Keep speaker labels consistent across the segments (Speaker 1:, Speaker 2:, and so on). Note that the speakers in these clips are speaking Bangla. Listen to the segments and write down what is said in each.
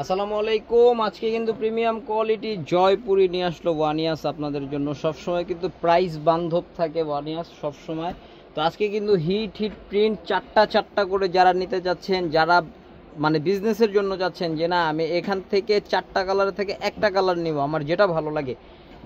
Speaker 1: আসসালামু আলাইকুম। আজকে কিন্তু প্রিমিয়াম কোয়ালিটি জয়পুরি নিয়ে আসলো ওয়ানিয়াস আপনাদের জন্য। সবসময় কিন্তু প্রাইস বান্ধব থাকে ওয়ানিয়াস সবসময়। তো আজকে কিন্তু হিট প্রিন্ট চারটা করে যারা নিতে যাচ্ছেন, যারা মানে বিজনেসের জন্য যাচ্ছেন যে না আমি এখান থেকে 4টা কালার থেকে একটা কালার নিব, আমার যেটা ভালো লাগে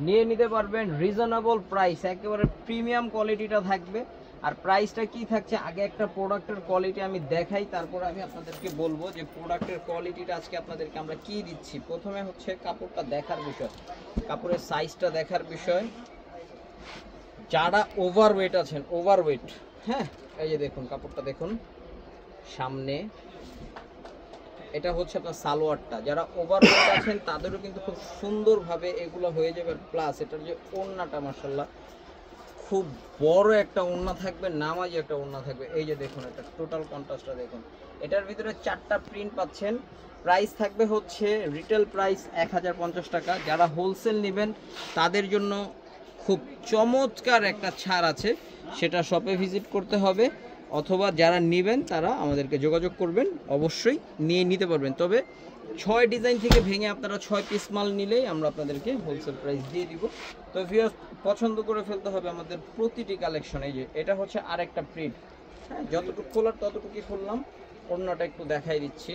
Speaker 1: নিয়ে নিতে পারবেন। রিজনেবল প্রাইস, একেবারে প্রিমিয়াম কোয়ালিটিটা থাকবে। আর প্রাইসটা কি থাকছে, আগে একটা প্রোডাক্টের কোয়ালিটি আমি দেখাই, তারপর আমি আপনাদেরকে বলবো যে প্রোডাক্টের কোয়ালিটিটা আজকে আপনাদেরকে আমরা কি দিচ্ছি। প্রথমে হচ্ছে কাপড়টা দেখার বিষয়, কাপড়ের সাইজটা দেখার বিষয়। যারা ওভারওয়েট আছেন, ওভারওয়েট, হ্যাঁ এই যে দেখুন কাপড়টা দেখুন সামনে, এটা হচ্ছে আপনার সালোয়ারটা। যারা ওভারওয়েট আছেন তাদেরও কিন্তু খুব সুন্দরভাবে এগুলো হয়ে যাবে। প্লাস এটার যে ওড়নাটা মাশাআল্লাহ খুব বড় একটা ওড়না থাকবে, নামাজি একটা ওড়না থাকবে। এই যে দেখুন এটা টোটাল কন্ট্রাস্টটা দেখুন। এটার ভিতরে 4টা প্রিন্ট পাচ্ছেন। প্রাইস থাকবে হচ্ছে রিটেল প্রাইস 1050 টাকা। যারা হোলসেল নেবেন তাদের জন্য খুব চমৎকার একটা ছাড় আছে, সেটা শপে ভিজিট করতে হবে, অথবা যারা নেবেন তারা আমাদেরকে যোগাযোগ করবেন, অবশ্যই নিয়ে নিতে পারবেন। তবে 6 ডিজাইন থেকে ভেঙে আপনারা 6 পিস মাল নিলেই আমরা আপনাদেরকে হোলসেল প্রাইস দিয়ে দিব। তো ভিউয়ার্স পছন্দ করে ফেলতে হবে আমাদের প্রতিটি কালেকশন। এই যে এটা হচ্ছে আরেকটা প্রিন্ট, হ্যাঁ যতটুকু খোলার ততটুকুই খুললাম। ওড়নাটা একটু দেখাই দিচ্ছি,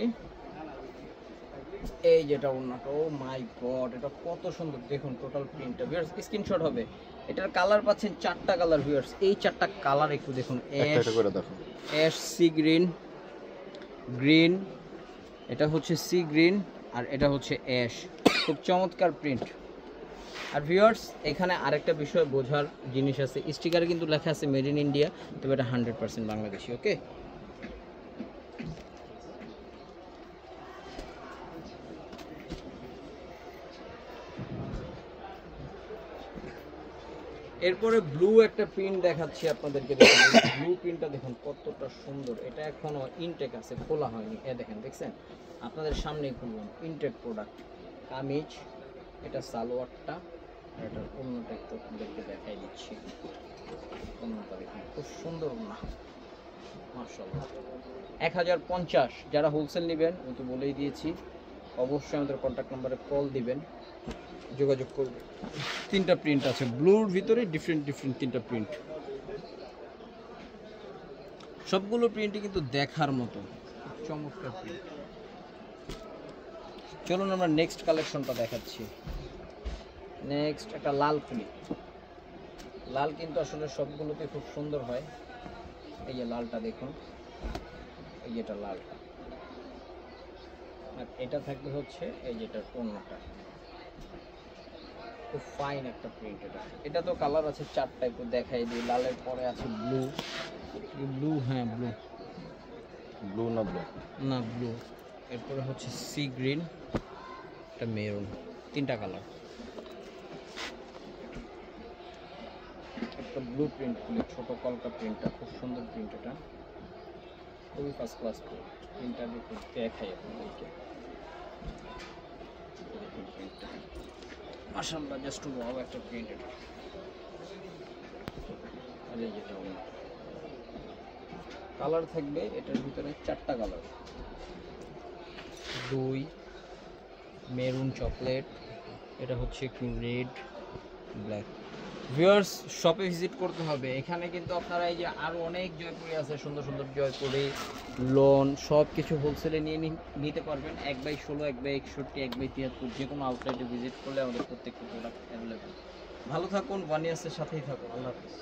Speaker 1: এই যেটা ওড়নাটা, ও মাই গড এটা কত সুন্দর দেখুন। টোটাল প্রিন্টটা ভিউয়ার্স স্ক্রিনশট হবে। এটার কালার পাচ্ছেন 4টা কালার ভিউয়ার্স। এই 4টা কালার একটু দেখুন, অ্যাশ, সি গ্রিন, গ্রিন, এটা হচ্ছে সি গ্রিন, আর এটা হচ্ছে অ্যাশ। খুব চমৎকার প্রিন্ট। আর ভিউয়ার্স এখানে আরেকটা বিষয় বোঝার জিনিস আছে, স্টিকারে কিন্তু লেখা আছে মেড ইন ইন্ডিয়া, তবে এটা 100% বাংলাদেশি। ওকে, এরপরে ব্লু একটা প্রিন্ট দেখাচ্ছি আপনাদেরকে। দেখুন ব্লু প্রিন্টটা দেখুন কতটা সুন্দর। এটা এখনো ইনটেক আছে, খোলা হয়নি। এ দেখেন, দেখছেন আপনাদের সামনেই খুললাম। ইনটেক প্রোডাক্ট, কামিজ, এটা সালোয়ারটা, আর এটার অন্যটা একটু আপনাদেরকে দেখাই দিচ্ছি। অন্যটা দেখুন খুব সুন্দর ওড়না মাশাআল্লাহ। 1050। যারা হোলসেল নেবেন আমি তো বলেই দিয়েছি, অবশ্যই আমাদের কন্ট্যাক্ট নাম্বারে কল দিবেন, যোগাযোগ করবে। 3টা প্রিন্ট আছে ব্লুর ভিতরে, ডিফারেন্ট 3টা প্রিন্ট। সবগুলো প্রিন্টই কিন্তু দেখার মতো চমৎকার প্রিন্ট। চলুন আমরা নেক্সট কালেকশনটা দেখাচ্ছি। নেক্সট একটা লাল ফুলি। লাল কিন্তু আসলে সবগুলোতে খুব সুন্দর হয়। এই যে লালটা দেখুন, এই যেটা লালটা, আর এটা থাকবে হচ্ছে এই যেটা ওড়নাটা। খুব ফাইন একটা প্রিন্ট। এটা তো কালার আছে 4টা, একটু দেখাই দিই। লালের পরে আছে ব্লু, ব্লু, হ্যাঁ ব্লু, ব্লু না ব্লু না ব্লু। এরপরে হচ্ছে সি গ্রিন, একটা মেরুন। 3টা কালার। একটা ব্লু প্রিন্ট খুলে, ছোট কলকা প্রিন্টটা খুব সুন্দর প্রিন্ট। এটা খুবই ফার্স্ট ক্লাস প্রিন্ট। প্রিন্টটা দেখুন, দেখাই আপনাদেরকে। মাশাআল্লাহ জাস্ট ওয়াও একটা প্রিন্ট এটা। আর এই যেটা কালার থাকবে এটার ভিতরে 4টা কালার, 2 মেরুন, চকলেট, এটা হচ্ছে একটু রেড, ব্ল্যাক। ভিউয়ার্স শপে ভিজিট করতে হবে। এখানে কিন্তু আপনারা এই যে আরও অনেক জয়পুরি আছে, সুন্দর সুন্দর জয়পুরি, লোন, সব কিছু হোলসেলে নিয়ে নিতে পারবেন। 1/16, 1/61, 1/73, যে কোনো আউটলেটে ভিজিট করলে আমাদের প্রত্যেকটা প্রোডাক্ট অ্যাভেলেবেল। ভালো থাকুন, ওয়ানিয়াসের সাথেই থাকুন। আল্লাহ হাফিজ।